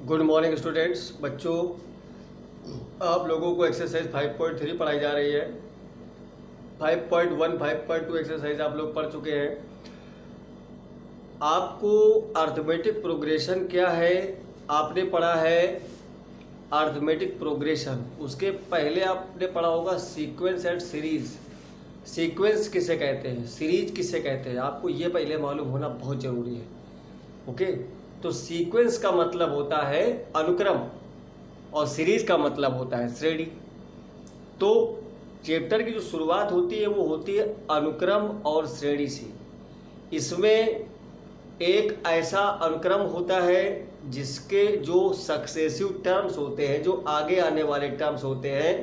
Good morning students. बच्चों, आप लोगों को एक्सरसाइज 5.3 पढ़ाई जा रही है। 5.1 5.2 एक्सरसाइज आप लोग पढ़ चुके हैं। आपको अर्थमेटिक प्रोग्रेशन क्या है आपने पढ़ा है। अर्थमेटिक प्रोग्रेशन, उसके पहले आपने पढ़ा होगा सीक्वेंस एंड सीरीज। सीक्वेंस किसे कहते हैं, सीरीज किसे कहते हैं, आपको ये पहले मालूम होना बहुत ज़रूरी है। ओके, तो सीक्वेंस का मतलब होता है अनुक्रम और सीरीज का मतलब होता है श्रेणी। तो चैप्टर की जो शुरुआत होती है वो होती है अनुक्रम और श्रेणी से। इसमें एक ऐसा अनुक्रम होता है जिसके जो सक्सेसिव टर्म्स होते हैं, जो आगे आने वाले टर्म्स होते हैं,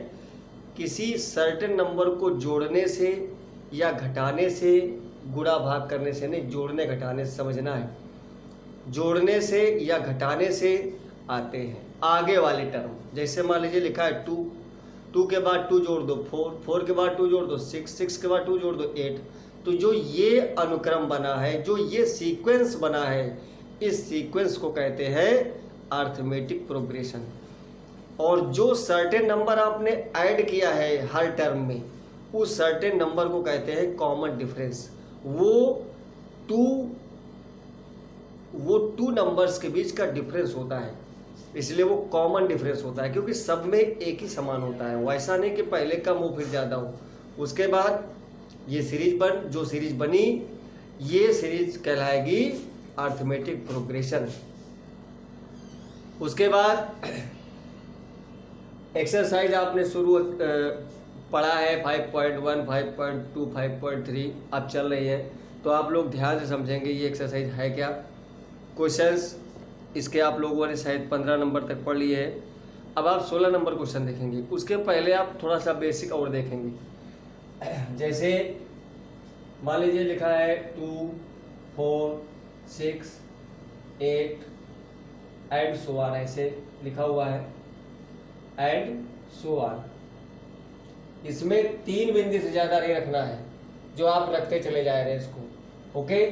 किसी सर्टेन नंबर को जोड़ने से या घटाने से, गुणा भाग करने से नहीं, जोड़ने घटाने से समझना है, जोड़ने से या घटाने से आते हैं आगे वाले टर्म। जैसे मान लीजिए लिखा है 2, 2 के बाद 2 जोड़ दो 4, 4 के बाद 2 जोड़ दो 6, 6 के बाद 2 जोड़ दो 8। तो जो ये अनुक्रम बना है, जो ये सीक्वेंस बना है, इस सीक्वेंस को कहते हैं अर्थमेटिक प्रोग्रेशन। और जो सर्टेन नंबर आपने ऐड किया है हर टर्म में, उस सर्टेन नंबर को कहते हैं कॉमन डिफरेंस। वो टू नंबर्स के बीच का डिफरेंस होता है, इसलिए वो कॉमन डिफरेंस होता है, क्योंकि सब में एक ही समान होता है। वैसा नहीं कि पहले कम हो फिर ज़्यादा हो। उसके बाद ये जो सीरीज बनी, ये सीरीज कहलाएगी अर्थमेटिक प्रोग्रेशन। उसके बाद एक्सरसाइज आपने शुरू पढ़ा है 5.1 5.2 5.3 अब चल रही है, तो आप लोग ध्यान से समझेंगे ये एक्सरसाइज है क्या। क्वेश्चंस इसके आप लोगों ने शायद 15 नंबर तक पढ़ लिए हैं। अब आप 16 नंबर क्वेश्चन देखेंगे। उसके पहले आप थोड़ा सा बेसिक और देखेंगे। जैसे मान लीजिए लिखा है 2 4 6 8 एंड सो ऑन, ऐसे लिखा हुआ है एंड सो ऑन। इसमें 3 बिंदु से ज़्यादा नहीं रखना है, जो आप रखते चले जा रहे हैं इसको। ओके,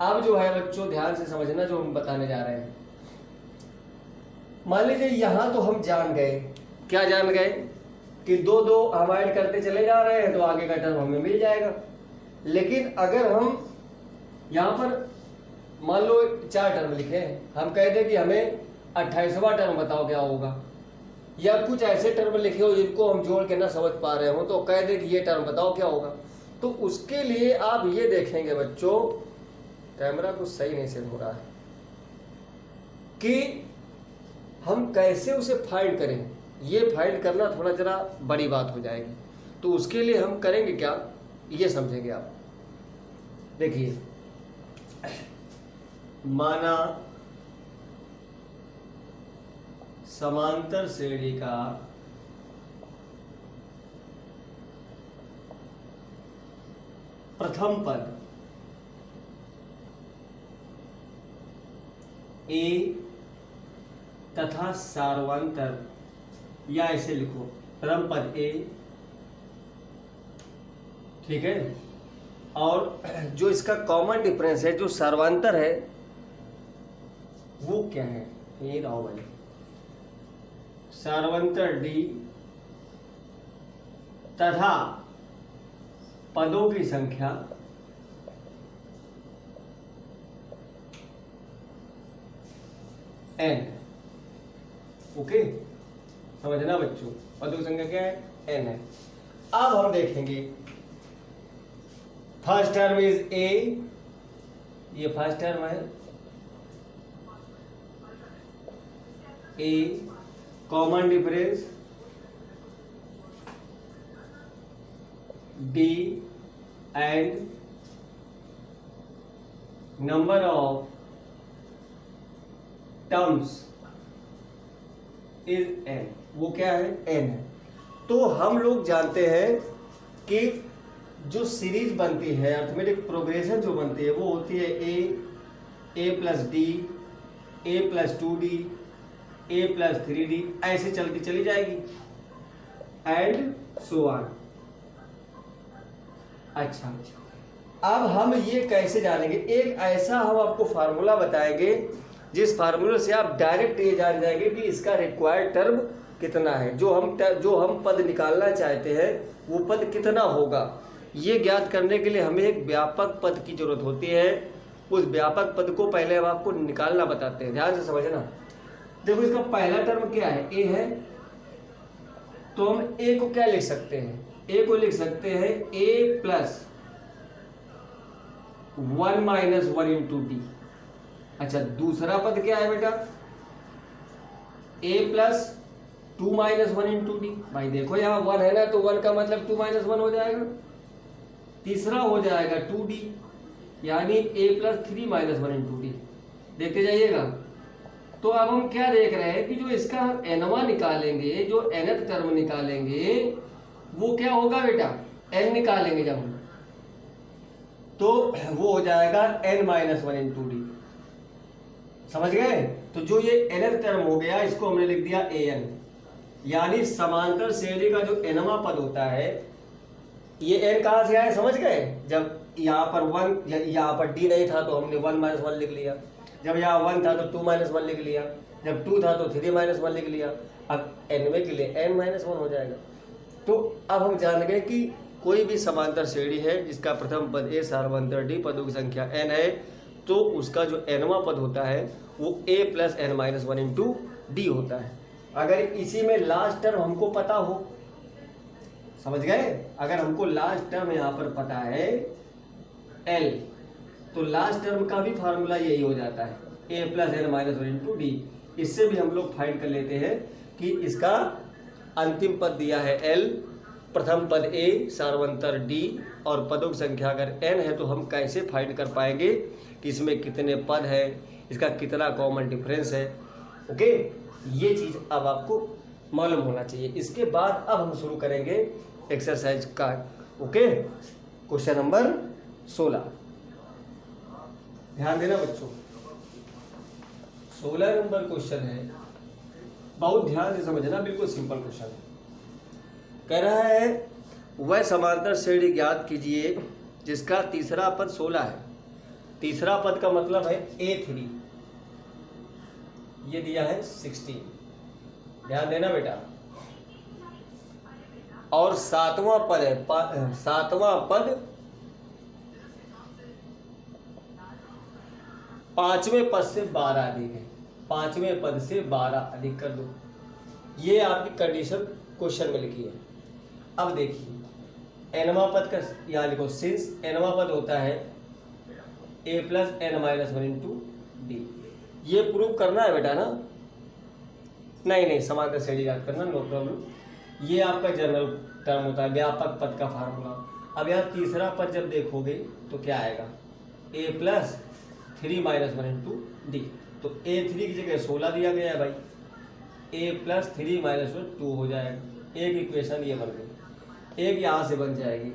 अब जो है बच्चों ध्यान से समझना जो हम बताने जा रहे हैं। मान लीजिए यहां तो हम जान गए, क्या जान गए कि 2 2 हम ऐड करते चले जा रहे हैं तो आगे का टर्म हमें मिल जाएगा। लेकिन अगर हम यहां पर मान लो 4 टर्म लिखे, हम कह दें कि हमें 28वां टर्म बताओ क्या होगा, या कुछ ऐसे टर्म लिखे हो जिनको हम जोड़ के ना समझ पा रहे हो, तो कह दें कि ये टर्म बताओ क्या होगा। तो उसके लिए आप ये देखेंगे बच्चों, कैमरा कुछ सही नहीं सेट हो रहा है, कि हम कैसे उसे फाइंड करें। ये फाइंड करना थोड़ा जरा बड़ी बात हो जाएगी, तो उसके लिए हम करेंगे क्या, ये समझेंगे आप। देखिए, माना समांतर श्रेणी का प्रथम पद ए तथा सार्वंतर, या ऐसे लिखो प्रथम पद ए, ठीक है, और जो इसका कॉमन डिफरेंस है, जो सार्वंतर है, वो क्या है, ये रहो भाई, सार्वंतर डी तथा पदों की संख्या n। ओके, समझना बच्चों, पदों की संख्या क्या है, n है। अब हम देखेंगे फर्स्ट टर्म इज a, ये फर्स्ट टर्म है a, common difference d and number of terms is n। वो क्या है, n है। तो हम लोग जानते हैं कि जो सीरीज बनती है, अर्थमेटिक प्रोग्रेशन जो बनती है, वो होती है a plus D, a plus 2d, a plus 3d, ऐसे चलती चली जाएगी एंड सो ऑन। अच्छा, अब हम ये कैसे जानेंगे, एक ऐसा हम आपको फार्मूला बताएंगे जिस फार्मूले से आप डायरेक्ट ये जान जाएंगे कि इसका रिक्वायर्ड टर्म कितना है, जो हम पद निकालना चाहते हैं वो पद कितना होगा। ये ज्ञात करने के लिए हमें एक व्यापक पद की जरूरत होती है। उस व्यापक पद को पहले हम आपको निकालना बताते हैं, ध्यान से समझना। देखो इसका पहला टर्म क्या है, ए है, तो हम ए को क्या लिख सकते हैं, ए को लिख सकते हैं ए प्लस 1 माइनस 1 इंटू डी। अच्छा, दूसरा पद क्या है बेटा, ए प्लस 2 माइनस 1 इंटू डी। भाई देखो यहाँ 1 है ना, तो 1 का मतलब 2 माइनस 1 हो जाएगा। तीसरा हो जाएगा 2d, यानी a plus 3 minus 1 into D. देखते जाइएगा। तो अब हम क्या देख रहे हैं कि जो इसका हम nवा निकालेंगे, जो nth टर्म निकालेंगे, वो क्या होगा बेटा, n निकालेंगे जब हम, तो वो हो जाएगा n माइनस 1 इंटू डी। समझ गए। तो जो ये nth टर्म हो गया, इसको हमने लिख दिया an, यानी समांतर श्रेणी का जो nवा पद होता है, ये n कहां से आया समझ गए। जब यहाँ पर 1, यहाँ पर d नहीं था तो हमने 1 माइनस 1 लिख लिया, जब यहाँ 1 था तो 2 माइनस 1 लिख लिया, जब 2 था तो 3 माइनस 1 लिख लिया। अब nवे के लिए n माइनस 1 हो जाएगा। तो अब हम जान गए कि कोई भी समांतर श्रेणी है जिसका प्रथम पद a सार्वंतर d पदों की संख्या n है, तो उसका जो nवा पद होता है वो a plus n minus 1 into D होता है। अगर इसी में लास्ट टर्म हमको पता हो, समझ गए, अगर हमको लास्ट टर्म यहाँ पर पता है L, तो लास्ट टर्म का भी फार्मूला यही हो जाता है a plus n minus 1 into D. इससे भी हम लोग फाइंड कर लेते हैं कि इसका अंतिम पद दिया है L, प्रथम पद a सार्वंतर d, और पदों की संख्या अगर n है तो हम कैसे फाइंड कर पाएंगे कि इसमें कितने पद है, इसका कितना कॉमन डिफरेंस है। ओके, ये चीज अब आपको मालूम होना चाहिए। इसके बाद अब हम शुरू करेंगे एक्सरसाइज का। ओके, क्वेश्चन नंबर 16, ध्यान देना बच्चों। 16 नंबर क्वेश्चन है, बहुत ध्यान से समझना, बिल्कुल सिंपल क्वेश्चन है। कह रहा है वह समांतर श्रेणी ज्ञात कीजिए जिसका तीसरा पद 16 है। तीसरा पद का मतलब है A3, ये दिया है 16, ध्यान देना बेटा। और सातवां पद है, सातवां पद पांचवें पद से 12 अधिक है, पांचवें पद से 12 अधिक कर दो। ये आपकी कंडीशन क्वेश्चन में लिखी है। अब देखिए nवा पद का यहाँ लिखो, सिंस nवा पद होता है a plus n minus 1 into D. ये प्रूव करना है बेटा ना, नहीं समांतर श्रेणी याद करना, नो प्रॉब्लम। ये आपका जनरल टर्म होता है, व्यापक पद का फार्मूला। अब यहाँ तीसरा पद जब देखोगे तो क्या आएगा, a plus 3 minus 1 into D. तो a3 की जगह 16 दिया गया है भाई, a प्लस 3 माइनस 1 2 हो जाएगा। एक इक्वेशन ये बन गई, एक यहाँ से बन जाएगी,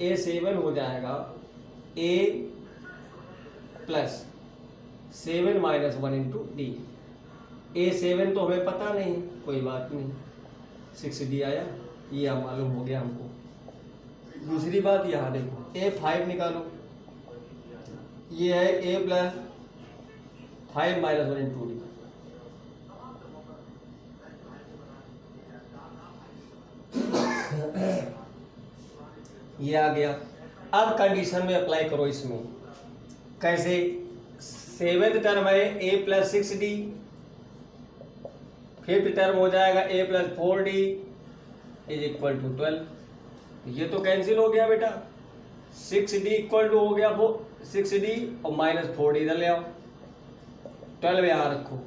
a7 हो जाएगा a plus 7 minus 1 into D. a7 तो हमें पता नहीं, कोई बात नहीं, 6d आया, ये मालूम हो गया हमको। दूसरी बात यहाँ देखो, a5 निकालो, ये है a plus 5 minus 1 into D. ये आ गया। अब कंडीशन में अप्लाई करो इसमें, कैसे, 7th टर्म है a plus 6d, 5th term हो जाएगा a plus 4d is equal to 12। ये तो कैंसिल हो गया बेटा, 6d इक्वल टू हो गया वो 6d और माइनस 4d इधर ले आओ, 12 यहाँ रखो,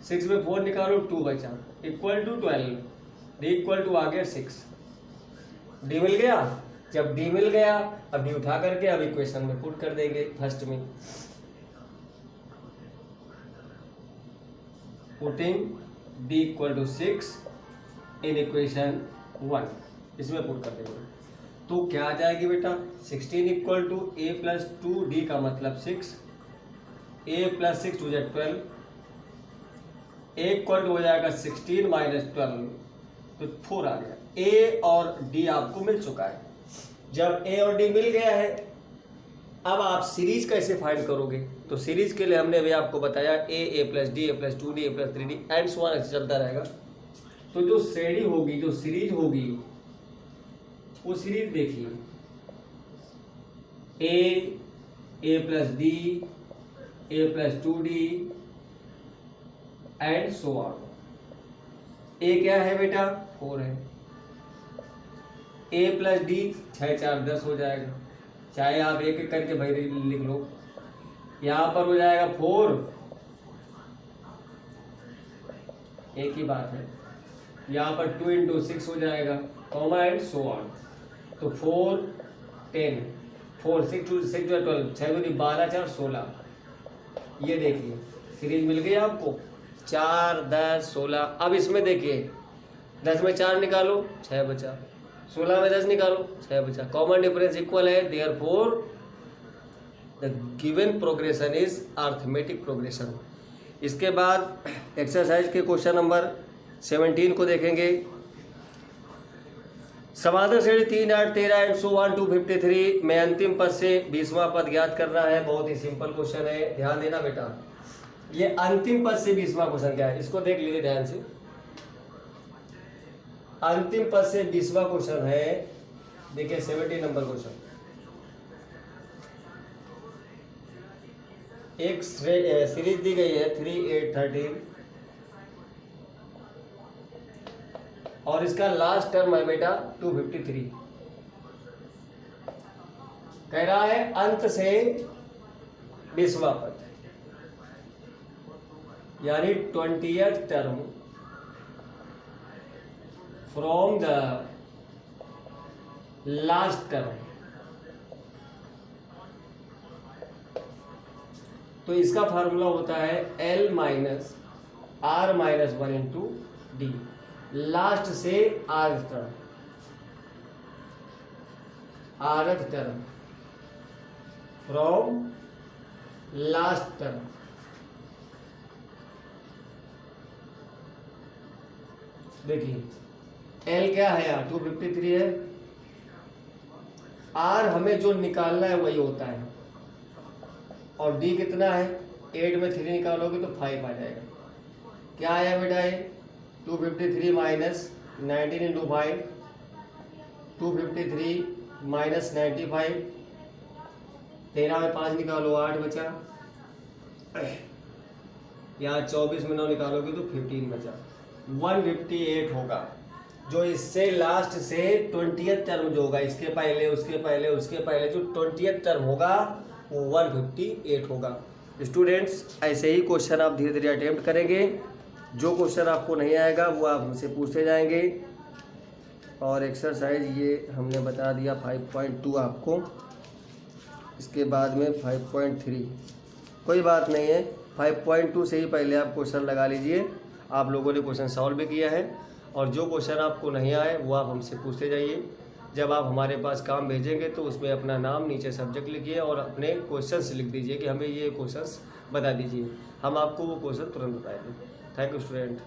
6 में 4 निकालो 2 बचा, equal to 12, d equal to आ गया 6। d मिल गया। जब d मिल गया, अब d उठा करके अब इक्वेशन में पुट कर देंगे फर्स्ट में, putting d equal to 6 in equation 1, इसमें पुट कर देंगे। तो क्या आ जाएगी बेटा, 16 equal to a plus 2d का मतलब 6, a प्लस 6 हो जाए 12, a इक्वल टू हो जाएगा 16 माइनस 12, तो 4 आ गया। a और d आपको मिल चुका है। जब a और d मिल गया है अब आप सीरीज कैसे फाइंड करोगे? तो सीरीज के लिए हमने अभी आपको बताया A plus D, A plus 2D, A plus 3D and so on, ऐसे चलता रहेगा। तो जो श्रेणी होगी, जो सीरीज होगी, वो सीरीज देखिए A plus D, A plus 2D and so on. A क्या है बेटा? 4 है। ए प्लस डी 6 4 10 हो जाएगा, चाहे आप एक एक करके भाई लिख लो। यहां पर हो जाएगा 4, एक ही बात है। यहां पर 2 इंटू 6 हो जाएगा, कॉमा एंड सो ऑन। तो 4 10, 4 6 2 6 12, 6 2 12 4 16। ये देखिए सीरीज मिल गई आपको, 4 10 16। अब इसमें देखिए 10 में 4 निकालो, 6 बचा। 16 में 10 निकालो, 6 बचा। कॉमन डिफरेंस इक्वल है, therefore the given progression is arithmetic progression. इसके बाद एक्सरसाइज के क्वेश्चन नंबर 17 को देखेंगे। समांतर श्रेणी 3 8 13 एंड सो ऑन 253 में अंतिम पद से 20वां पद ज्ञात करना है। बहुत ही सिंपल क्वेश्चन है, ध्यान देना बेटा। ये अंतिम पद से 20वां क्वेश्चन क्या है, इसको देख लीजिए ध्यान से। अंतिम पद से 20वां क्वेश्चन है, देखिए 17 नंबर क्वेश्चन। एक सीरीज दी गई है 3 8 13 और इसका लास्ट टर्म है बेटा 253। कह रहा है अंत से 20वां पद, यानी 20th term from the last term. तो इसका फार्मूला होता है L minus R minus 1 into D, last से आर्थ term, आरथ term from last term. देखिए L क्या है यार, 253 है। R हमें जो निकालना है वही होता है, और D कितना है, 8 में 3 निकालोगे तो 5 आ जाएगा। क्या आया बेटा ये, 253 माइनस 19 इंटू 5, 253 माइनस 95, 13 में 5 निकालो 8 बचा, यहाँ 24 में 9 निकालोगे तो 15 बचा, 158 होगा। जो इससे लास्ट से 20th टर्म जो होगा, इसके पहले उसके पहले उसके पहले जो 20th टर्म होगा वो 158 होगा। स्टूडेंट्स ऐसे ही क्वेश्चन आप धीरे धीरे अटेम्प्ट करेंगे। जो क्वेश्चन आपको नहीं आएगा वो आप हमसे पूछते जाएंगे। और एक्सरसाइज ये हमने बता दिया 5.2 आपको, इसके बाद में 5.3 कोई बात नहीं है, 5.2 से ही पहले आप क्वेश्चन लगा लीजिए। आप लोगों ने क्वेश्चन सॉल्व भी किया है, और जो क्वेश्चन आपको नहीं आए वो आप हमसे पूछते जाइए। जब आप हमारे पास काम भेजेंगे तो उसमें अपना नाम, नीचे सब्जेक्ट लिखिए और अपने क्वेश्चंस लिख दीजिए कि हमें ये क्वेश्चंस बता दीजिए, हम आपको वो क्वेश्चन तुरंत बताएंगे। Thank you student.